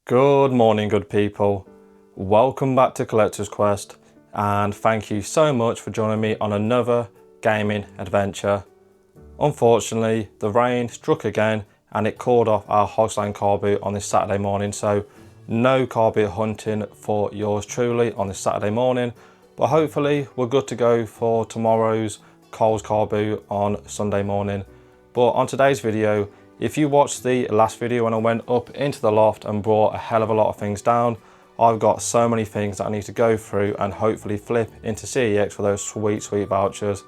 Good morning, good people. Welcome back to Collector's Quest, and thank you so much for joining me on another gaming adventure. Unfortunately, the rain struck again and it called off our Hogsland carboot on this Saturday morning, so no carboot hunting for yours truly on this Saturday morning, but hopefully we're good to go for tomorrow's Coles carboot on Sunday morning. But on today's video, if you watched the last video when I went up into the loft and brought a hell of a lot of things down, I've got so many things that I need to go through and hopefully flip into CEX for those sweet vouchers.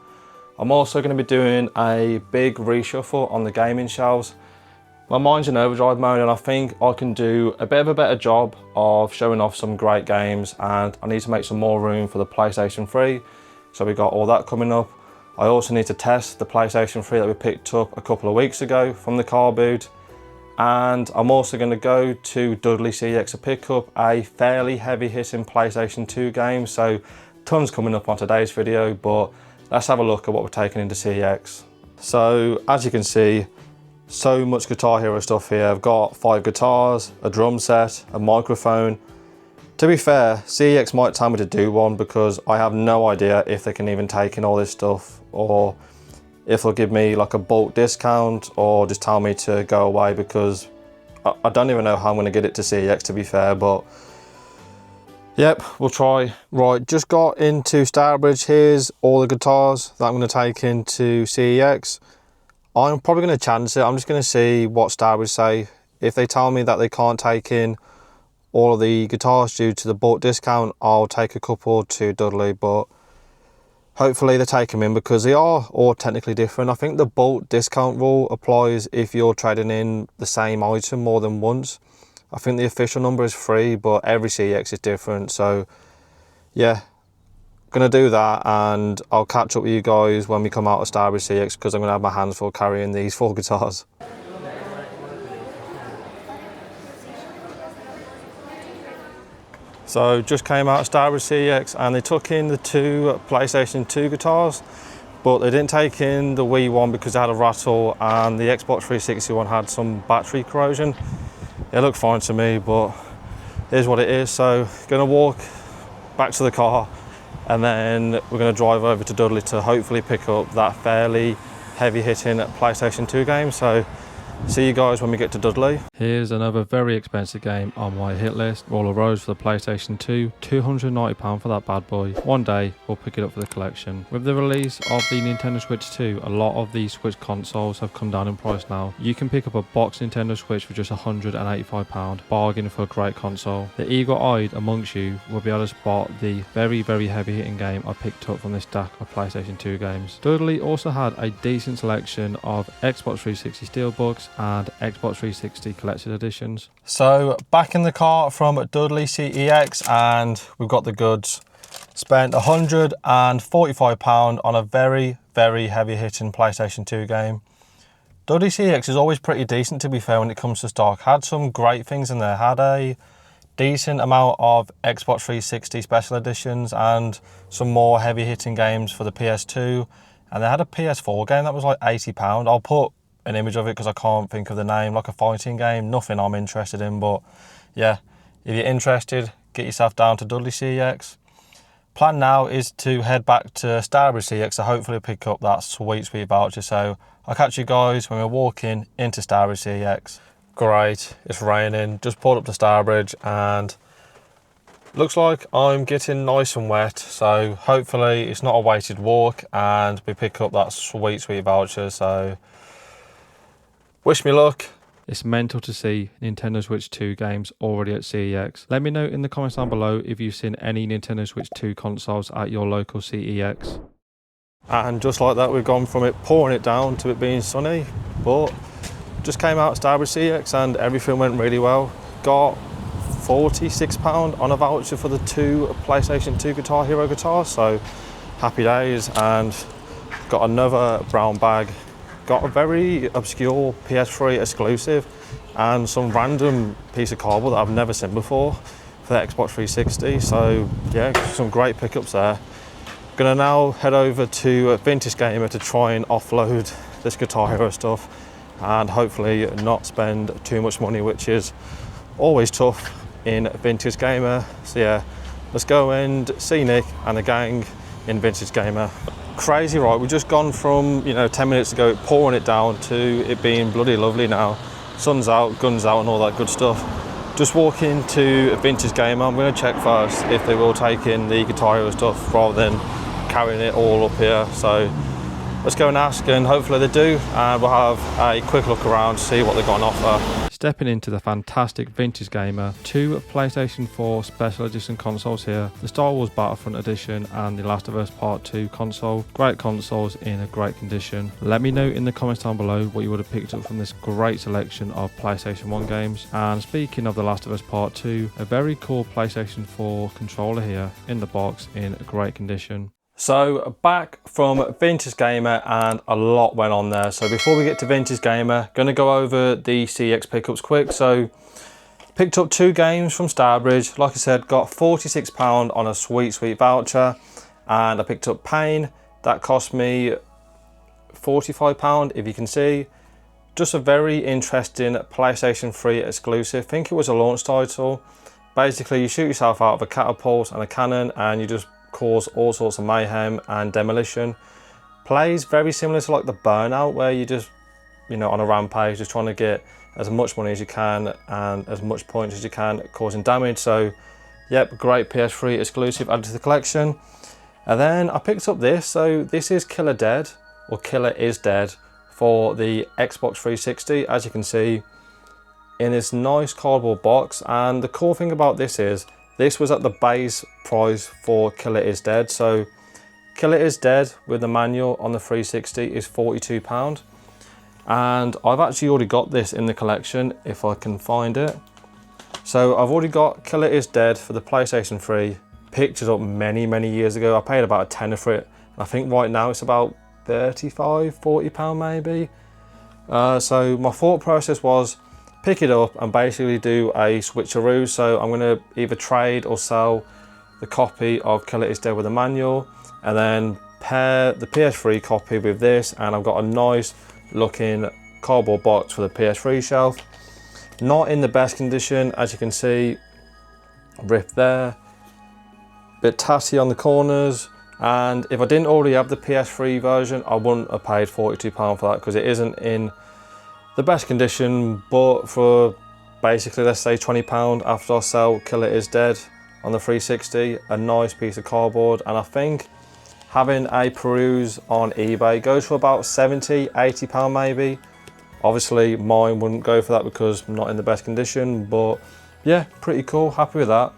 I'm also going to be doing a big reshuffle on the gaming shelves. My mind's in overdrive mode and I think I can do a bit of a better job of showing off some great games, and I need to make some more room for the PlayStation 3. So we got all that coming up. I also need to test the PlayStation 3 that we picked up a couple of weeks ago from the car boot. And I'm also going to go to Dudley CEX to pick up a fairly heavy hitting PlayStation 2 game. So tons coming up on today's video, but let's have a look at what we're taking into CEX. So as you can see, so much Guitar Hero stuff here. I've got 5 guitars, a drum set, a microphone. To be fair, CEX might tell me to do one because I have no idea if they can even take in all this stuff, or if they'll give me like a bulk discount or just tell me to go away, because I don't even know how I'm going to get it to CEX, to be fair, but yep, we'll try. Right, just got into Stourbridge. Here's all the guitars that I'm going to take into CEX. I'm probably going to chance it. I'm just going to see what Stourbridge say. If they tell me that they can't take in all of the guitars due to the bulk discount, I'll take a couple to Dudley, but hopefully they take them in because they are all technically different. I think the bulk discount rule applies if you're trading in the same item more than once. I think the official number is 3, but every CEX is different. So yeah, gonna do that, and I'll catch up with you guys when we come out of Stourbridge CEX because I'm gonna have my hands full carrying these 4 guitars. So just came out of Stourbridge CEX and they took in the 2 PlayStation 2 guitars, but they didn't take in the Wii one because it had a rattle, and the Xbox 360 one had some battery corrosion. It looked fine to me, but here's what it is. So gonna walk back to the car and then we're gonna drive over to Dudley to hopefully pick up that fairly heavy hitting PlayStation 2 game. So see you guys when we get to Dudley. Here's another very expensive game on my hit list. Roller Rose for the PlayStation 2, £290 for that bad boy. One day we'll pick it up for the collection. With the release of the Nintendo Switch 2, a lot of these Switch consoles have come down in price now. You can pick up a box Nintendo Switch for just £185, bargain for a great console. The eagle-eyed amongst you will be able to spot the very heavy hitting game I picked up from this stack of PlayStation 2 games. Dudley also had a decent selection of Xbox 360 Steelbooks and Xbox 360 collected editions. So back in the car from Dudley CEX and we've got the goods. Spent £145 on a very heavy hitting PlayStation 2 game. Dudley CEX is always pretty decent, to be fair, when it comes to stock. Had some great things in there. Had a decent amount of Xbox 360 special editions and some more heavy hitting games for the PS2, and they had a PS4 game that was like £80. I'll put an image of it because I can't think of the name, like a fighting game. Nothing I'm interested in, but yeah, if you're interested, get yourself down to Dudley CEX. Plan now is to head back to Stourbridge CEX to hopefully pick up that sweet voucher. So I'll catch you guys when we're walking into Stourbridge CEX. Great, it's raining. Just pulled up to Stourbridge and looks like I'm getting nice and wet, so hopefully it's not a wasted walk and we pick up that sweet voucher. So wish me luck. It's mental to see Nintendo Switch 2 games already at CEX. Let me know in the comments down below if you've seen any Nintendo Switch 2 consoles at your local CEX. And just like that, we've gone from it pouring it down to it being sunny, but just came out of Stourbridge CEX and everything went really well. Got £46 on a voucher for the 2 PlayStation 2 Guitar Hero guitars, so happy days. And got another brown bag. Got a very obscure PS3 exclusive and some random piece of cardboard that I've never seen before for the Xbox 360. So yeah, some great pickups there. Gonna now head over to Vintage Gamer to try and offload this Guitar Hero stuff and hopefully not spend too much money, which is always tough in Vintage Gamer. So yeah, let's go and see Nick and the gang in Vintage Gamer. Crazy, right? We've just gone from, you know, 10 minutes ago pouring it down to it being bloody lovely now. Sun's out, guns out and all that good stuff. Just walking to Vintage Gamer. I'm going to check first if they will take in the Guitar Hero stuff rather than carrying it all up here. So let's go and ask, and hopefully they do, and we'll have a quick look around, see what they've got on offer. Stepping into the fantastic Vintage Gamer, 2 PlayStation 4 Special Edition consoles here, the Star Wars Battlefront Edition and the Last of Us Part 2 console. Great consoles in a great condition. Let me know in the comments down below what you would have picked up from this great selection of PlayStation 1 games. And speaking of the Last of Us Part 2, a very cool PlayStation 4 controller here in the box in great condition. So back from Vintage Gamer, and a lot went on there. So before we get to Vintage Gamer, going to go over the CEX pickups quick. So picked up 2 games from Stourbridge. Like I said, got £46 on a sweet voucher, and I picked up Pain. That cost me £45, if you can see. Just a very interesting PlayStation 3 exclusive. I think it was a launch title. Basically, you shoot yourself out of a catapult and a cannon, and you just cause all sorts of mayhem and demolition. Plays very similar to like the Burnout, where you just, you know, on a rampage, just trying to get as much money as you can and as much points as you can, causing damage. So yep, great PS3 exclusive added to the collection. And then I picked up this. So this is Killer Dead, or Killer is Dead, for the Xbox 360, as you can see, in this nice cardboard box. And the cool thing about this is, this was at the base price for Killer is Dead. So Killer is Dead with the manual on the 360 is £42. And I've actually already got this in the collection, if I can find it. So I've already got Killer is Dead for the PlayStation 3. Picked it up many years ago. I paid about a tenner for it. And I think right now it's about £35, £40 maybe. So my thought process was, pick it up and basically do a switcheroo. So I'm going to either trade or sell the copy of Killer is Dead with a manual, and then pair the PS3 copy with this, and I've got a nice looking cardboard box for the PS3 shelf. Not in the best condition, as you can see, ripped there, bit tatty on the corners. And if I didn't already have the PS3 version, I wouldn't have paid £42 for that, because it isn't in the best condition. But for basically, let's say £20 after I sell Killer is Dead on the 360, a nice piece of cardboard. And I think having a peruse on eBay goes for about £70, £80 maybe. Obviously mine wouldn't go for that because I'm not in the best condition, but yeah, pretty cool, happy with that.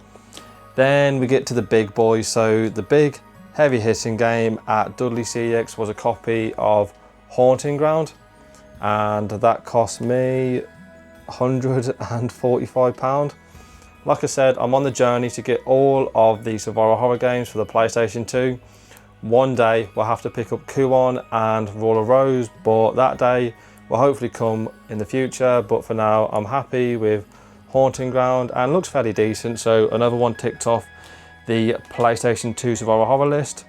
Then we get to the big boys. So the big heavy hitting game at Dudley CEX was a copy of Haunting Ground, and that cost me £145. Like I said, I'm on the journey to get all of the survival horror games for the PlayStation 2. One day we'll have to pick up Kuon and Roll of Rose, but that day will hopefully come in the future. But for now, I'm happy with Haunting Ground, and looks fairly decent. So another one ticked off the PlayStation 2 survival horror list.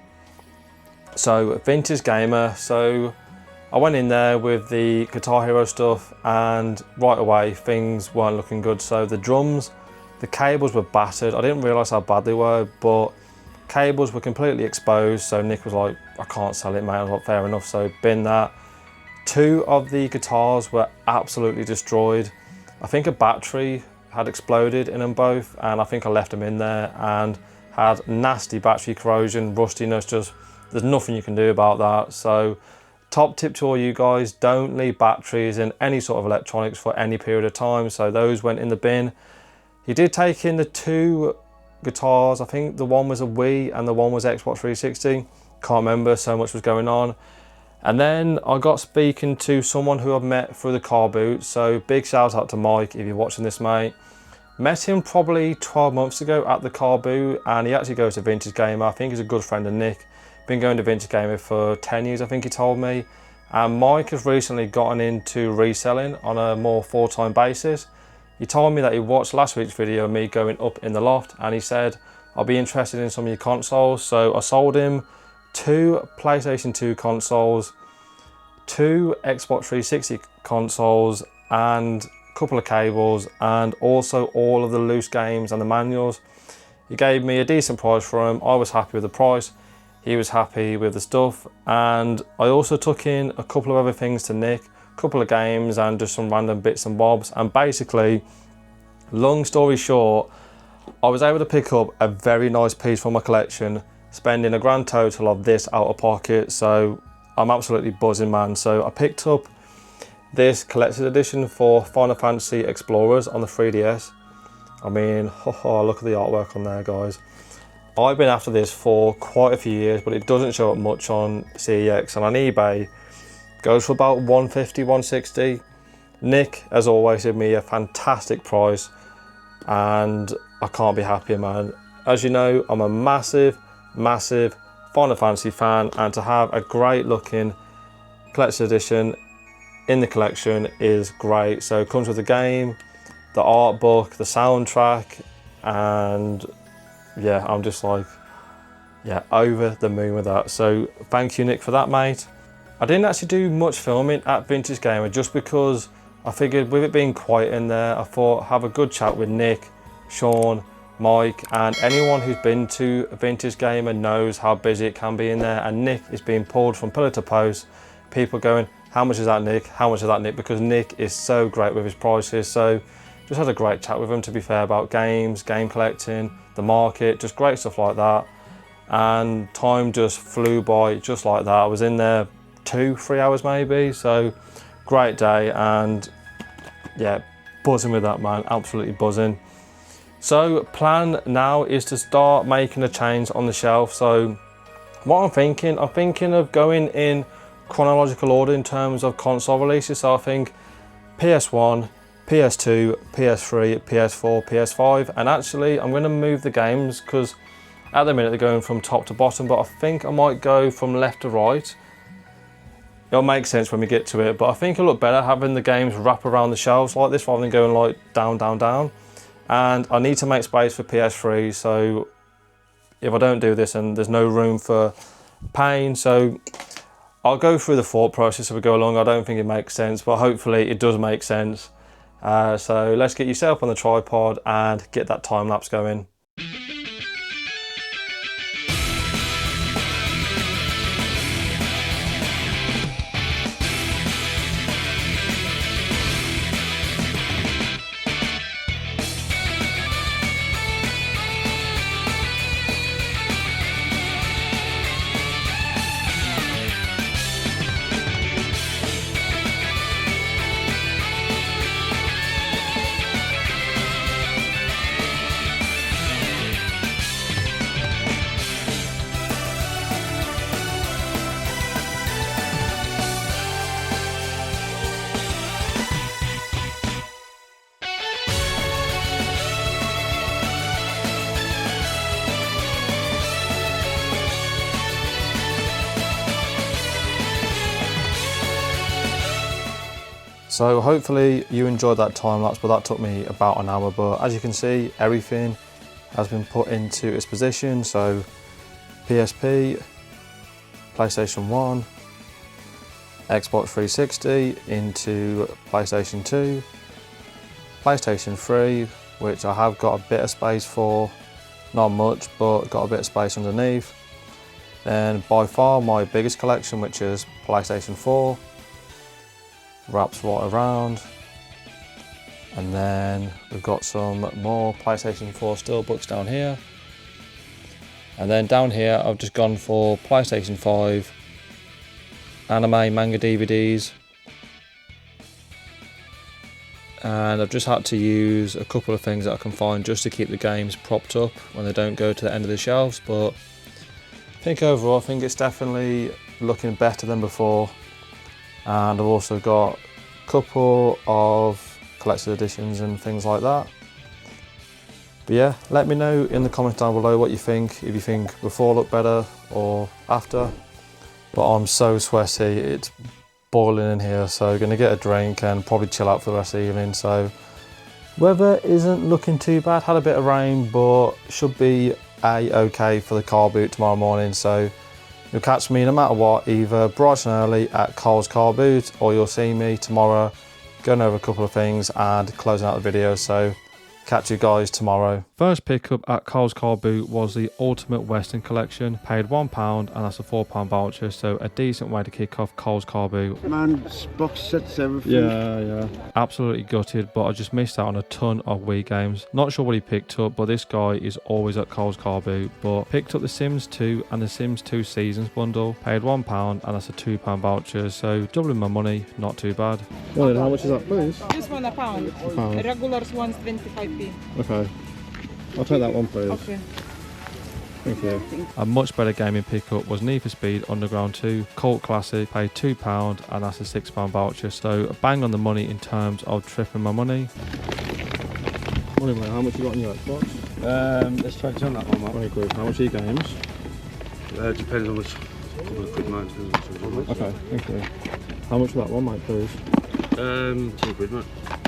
So Vintage Gamer. So I went in there with the Guitar Hero stuff, and right away things weren't looking good. So the drums, the cables were battered. I didn't realise how bad they were, but cables were completely exposed. So Nick was like, I can't sell it, mate. I was like, fair enough, so bin that. 2 of the guitars were absolutely destroyed. I think a battery had exploded in them both, and I think I left them in there and had nasty battery corrosion, rustiness. Just, there's nothing you can do about that. So top tip to all you guys, don't leave batteries in any sort of electronics for any period of time. So those went in the bin. He did take in the 2 guitars. I think the one was a Wii and the one was Xbox 360. Can't remember, so much was going on. And then I got speaking to someone who I've met through the carboot. So big shout out to Mike if you're watching this, mate. Met him probably 12 months ago at the carboot, and he actually goes to Vintage Gamer. I think he's a good friend of Nick. Been going to Vintage Gamer for 10 years, I think he told me. And Mike has recently gotten into reselling on a more full-time basis. He told me that he watched last week's video of me going up in the loft, and he said, I'll be interested in some of your consoles. So I sold him 2 PlayStation 2 consoles, 2 Xbox 360 consoles, and a couple of cables, and also all of the loose games and the manuals. He gave me a decent price for them. I was happy with the price. He was happy with the stuff, and I also took in a couple of other things to Nick, a couple of games and just some random bits and bobs. And basically, long story short, I was able to pick up a very nice piece from my collection, spending a grand total of this out of pocket. So I'm absolutely buzzing, man. So I picked up this collector's edition for Final Fantasy Explorers on the 3DS. I mean, look at the artwork on there, guys. I've been after this for quite a few years, but it doesn't show up much on CEX, and on eBay goes for about 150, 160. Nick, as always, gave me a fantastic price, and I can't be happier, man. As you know, I'm a massive Final Fantasy fan, and to have a great looking collector's edition in the collection is great. So it comes with the game, the art book, the soundtrack, and yeah, I'm just like, yeah, over the moon with that. So thank you, Nick, for that, mate. I didn't actually do much filming at Vintage Gamer just because I figured with it being quiet in there, I thought have a good chat with Nick, Sean, Mike, and anyone who's been to a Vintage Gamer knows how busy it can be in there. And Nick is being pulled from pillar to post. People going, how much is that, Nick? How much is that, Nick? Because Nick is so great with his prices. So just had a great chat with him, to be fair, about games, game collecting, the market, just great stuff like that. And time just flew by just like that. I was in there 2-3 hours maybe. So great day, and yeah, buzzing with that, man, absolutely buzzing. So plan now is to start making a change on the shelf. So what I'm thinking of going in chronological order in terms of console releases. So I think PS1, PS2, PS3, PS4, PS5, and actually I'm going to move the games because at the minute they're going from top to bottom, but I think I might go from left to right. It'll make sense when we get to it, but I think it'll look better having the games wrap around the shelves like this rather than going like down, down, down. And I need to make space for PS3, so if I don't do this, and there's no room for pain, so I'll go through the thought process as we go along. I don't think it makes sense, but hopefully it does make sense. So let's get you set up on the tripod and get that time lapse going. So hopefully you enjoyed that time lapse, but that took me about an hour. But as you can see, everything has been put into its position. So PSP, PlayStation 1, Xbox 360 into PlayStation 2, PlayStation 3, which I have got a bit of space for, not much, but got a bit of space underneath. Then by far my biggest collection, which is PlayStation 4, wraps right around. And then we've got some more PlayStation 4 steelbooks down here. And then down here I've just gone for PlayStation 5 anime manga DVDs. And I've just had to use a couple of things that I can find just to keep the games propped up when they don't go to the end of the shelves. But I think overall, I think it's definitely looking better than before. And I've also got a couple of collector's editions and things like that. But yeah, let me know in the comments down below what you think, if you think before looked better or after. But I'm so sweaty, it's boiling in here, so gonna get a drink and probably chill out for the rest of the evening. So weather isn't looking too bad, had a bit of rain, but should be okay for the car boot tomorrow morning. So you'll catch me no matter what, either bright and early at Carl's Car Boot, or you'll see me tomorrow going over a couple of things and closing out the video. So catch you guys tomorrow. First pickup at Coles Carboot was the Ultimate Western Collection. Paid £1 and that's a £4 voucher, so a decent way to kick off Coles Carboot. Man, box sets everything. Yeah. Absolutely gutted, but I just missed out on a ton of Wii games. Not sure what he picked up, but this guy is always at Coles Carboot. But picked up the Sims 2 and the Sims 2 Seasons bundle. Paid £1 and that's a £2 voucher, so doubling my money, not too bad. Well, then how much is that, please? This one £1. £1. Regulars one's 25p. Okay. I'll take that one, please. Okay. Thank you. A much better gaming pickup was Need for Speed Underground 2 Cult Classic. Paid £2 and that's a £6 voucher, so a bang on the money in terms of tripling my money. Morning, mate. How much you got on your Xbox? Let's try to on that one, mate. 20 quid. How much are your games? Depends on which. Couple of quid, mate. Okay, thank you. How much for that one, mate, please? 2 quid, mate.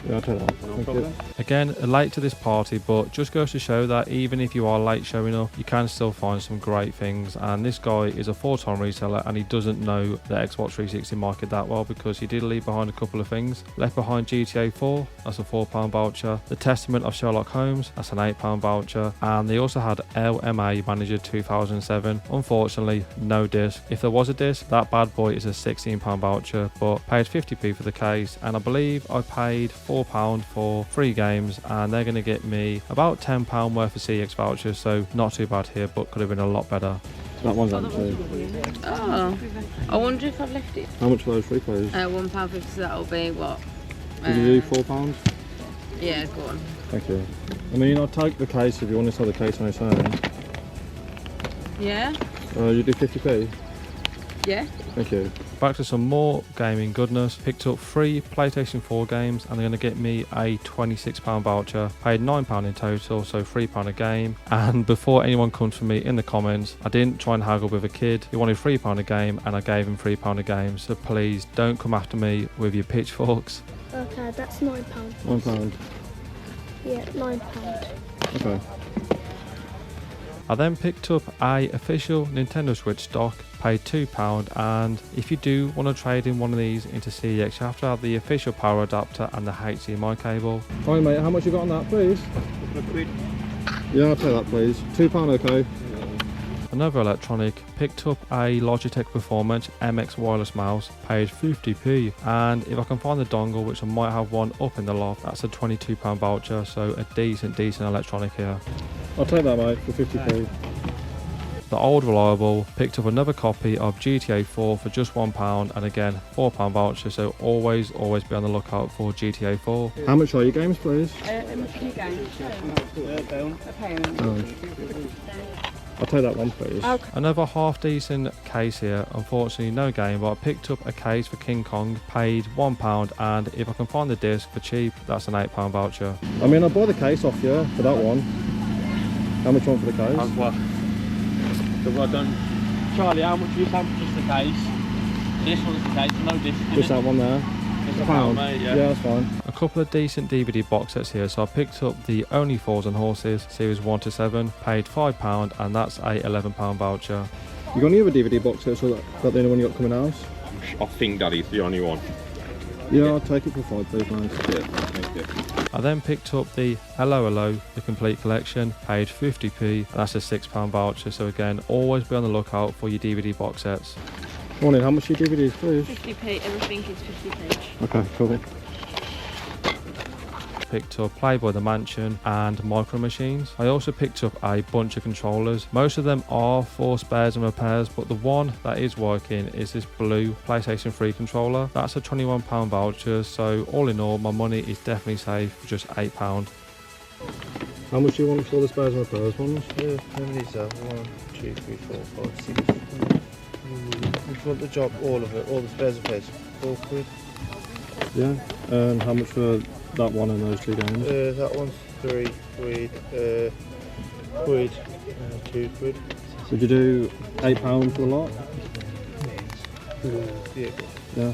Yeah, I'll take that. No Thank problem. you. Again, late to this party, but just goes to show that even if you are late showing up, you can still find some great things. And this guy is a 4-time reseller and he doesn't know the Xbox 360 market that well, because he did leave behind a couple of things. Left behind GTA 4, that's a £4 voucher. The Testament of Sherlock Holmes, that's an £8 voucher. And they also had LMA Manager 2007. Unfortunately, no disc. If there was a disc, that bad boy is a £16 voucher, but paid 50p for the case. And I believe I paid £4 for 3 games, and they're going to get me about £10 worth of CEX vouchers, so not too bad here, but could have been a lot better. That one's empty. Oh, I wonder if I've left it. How much for those 3 please? £1.50, so that'll be what? Did you do £4? Yeah, go on. Thank you. I mean, I'll take the case if you want to sell the case on its own. Yeah? You do 50p? Yeah. Thank you. Back to some more gaming goodness. Picked up 3 PlayStation 4 games and they're going to get me a £26 voucher. Paid £9 in total, so £3 a game. And before anyone comes for me in the comments, I didn't try and haggle with a kid. He wanted £3 a game and I gave him £3 a game. So please don't come after me with your pitchforks. Okay, that's £9. £9. Yeah, £9. Okay. I then picked up a official Nintendo Switch stock, paid £2, and if you do want to trade in one of these into CEX, you have to have the official power adapter and the HDMI cable. Hi mate, how much you got on that, please? Couple of quid. Yeah, I'll take that please. £2, okay. Another electronic, picked up a Logitech Performance MX wireless mouse, paid 50p, and if I can find the dongle, which I might have one up in the loft, that's a £22 voucher, so a decent electronic here. I'll take that mate for 50p. The old reliable, picked up another copy of GTA 4 for just £1, and again £4 voucher, so always be on the lookout for GTA 4. How much are your games please? I'll take that one please. Okay. Another half decent case here. Unfortunately no game, but I picked up a case for King Kong, paid £1, and if I can find the disc for cheap, that's an £8 voucher. I mean, I'll buy the case off you for that one. How much you want for the case? What? So well done. Charlie, how much are you paying for just the case? This one's the case, no disc. Just that one there. It's £1, mate, yeah, that's fine. A couple of decent DVD box sets here, so I picked up the Only Fools and Horses series 1 to 7, paid £5, and that's a £11 voucher. You got any other DVD box sets, or that the only one you got coming out? I think Daddy's the only one. Yeah, I'll take it for £5 please, mate. Yeah, thank you. I then picked up the Hello, the complete collection, paid 50p, and that's a £6 voucher, so again, always be on the lookout for your DVD box sets. Morning, how much are your DVDs please? 50p, everything is 50p. Okay, cool. Picked up Playboy the Mansion and Micro Machines. I also picked up a bunch of controllers. Most of them are for spares and repairs, but the one that is working is this blue PlayStation 3 controller. That's a £21 voucher, so all in all my money is definitely safe for just £8. How much do you want for the spares and repairs ones? Yeah, how many is that? 1, 2, 3, 4, 5, 6. If you want the job, all of it, all the spares and repairs, £4. Yeah, and how much for that one and those 2 games? That one's 3 quid, quid, 2 quid. Would you do £8 for the lot? Yeah. Yeah.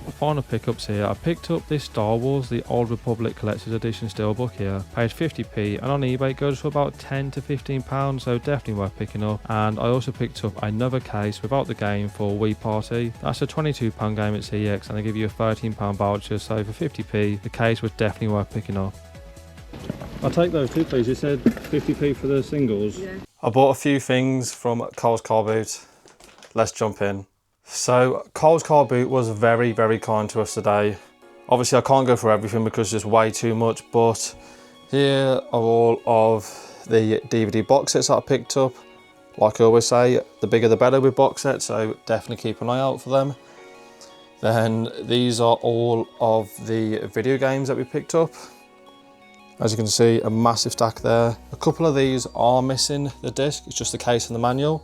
Final pickups here. I picked up this Star Wars, the Old Republic Collector's Edition Steelbook here. Paid 50p, and on eBay it goes for about 10 to 15 pounds, so definitely worth picking up. And I also picked up another case without the game for Wii Party. That's a £22 game at CEX, and they give you a £13 voucher, so for 50p the case was definitely worth picking up. I'll take those two, please. You said 50p for the singles. Yeah. I bought a few things from Cole's Carboot. Let's jump in. So Cole's Carboot was very, very kind to us today. Obviously I can't go for everything because there's way too much, but here are all of the DVD box sets that I picked up. Like I always say, the bigger the better with box sets, so definitely keep an eye out for them. Then these are all of the video games that we picked up. As you can see, a massive stack there. A couple of these are missing the disc, it's just the case and the manual.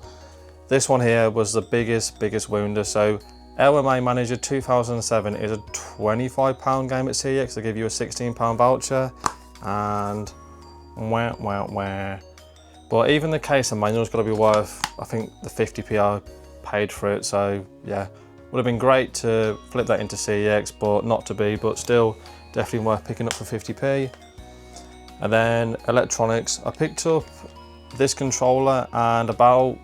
This one here was the biggest wounder. So LMA Manager 2007 is a £25 game at CEX. They give you a £16 voucher and wah. But even the case and manual's got to be worth, I think, the 50p I paid for it. So yeah, would have been great to flip that into CEX, but not to be, but still definitely worth picking up for 50p. And then electronics, I picked up this controller and about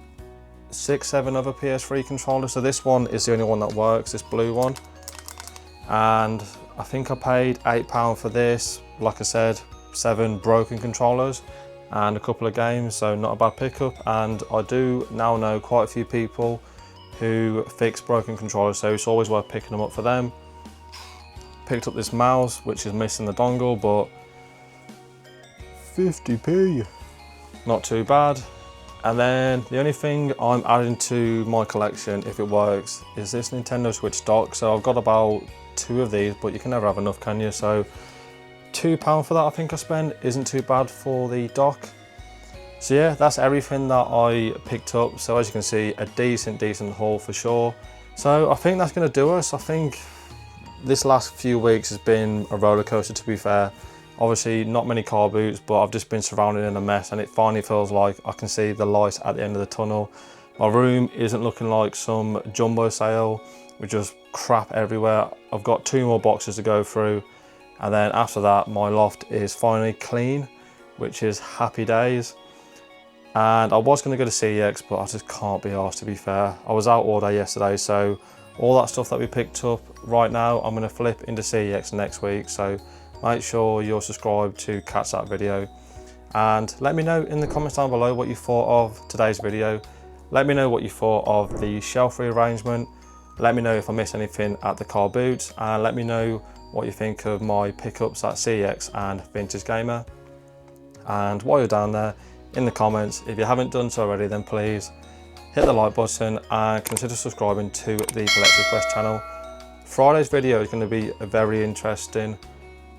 6-7 other PS3 controllers. So this one is the only one that works, this blue one. And I think I paid £8 for this. Like I said, 7 broken controllers and a couple of games, so not a bad pickup. And I do now know quite a few people who fix broken controllers, so it's always worth picking them up for them. Picked up this mouse, which is missing the dongle, but 50p, not too bad. And then the only thing I'm adding to my collection, if it works, is this Nintendo Switch dock. So I've got about 2 of these, but you can never have enough, can you? So £2 for that I think I spent, isn't too bad for the dock. So yeah, that's everything that I picked up. So as you can see, a decent haul for sure. So I think that's gonna do us. I think this last few weeks has been a roller coaster, to be fair. Obviously not many car boots, but I've just been surrounded in a mess, and it finally feels like I can see the light at the end of the tunnel. My room isn't looking like some jumbo sale with just crap everywhere. I've got 2 more boxes to go through, and then after that my loft is finally clean, which is happy days. And I was going to go to CEX, but I just can't be arsed, to be fair. I was out all day yesterday, so all that stuff that we picked up right now I'm going to flip into CEX next week. So make sure you're subscribed to catch that video, and let me know in the comments down below what you thought of today's video. Let me know what you thought of the shelf rearrangement. Let me know if I missed anything at the car boots, and let me know what you think of my pickups at CEX and Vintage Gamer. And while you're down there in the comments, if you haven't done so already, then please hit the like button and consider subscribing to the Collector's Quest channel. Friday's video is going to be very interesting.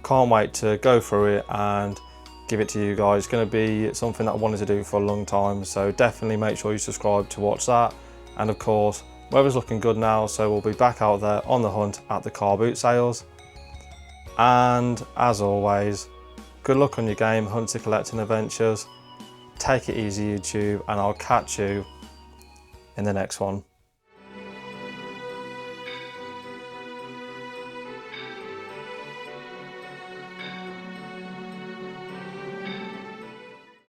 Can't wait to go through it and give it to you guys. It's going to be something that I wanted to do for a long time, so definitely make sure you subscribe to watch that. And of course, weather's looking good now, so we'll be back out there on the hunt at the car boot sales. And as always, good luck on your game hunting, collecting adventures. Take it easy, YouTube, and I'll catch you in the next one.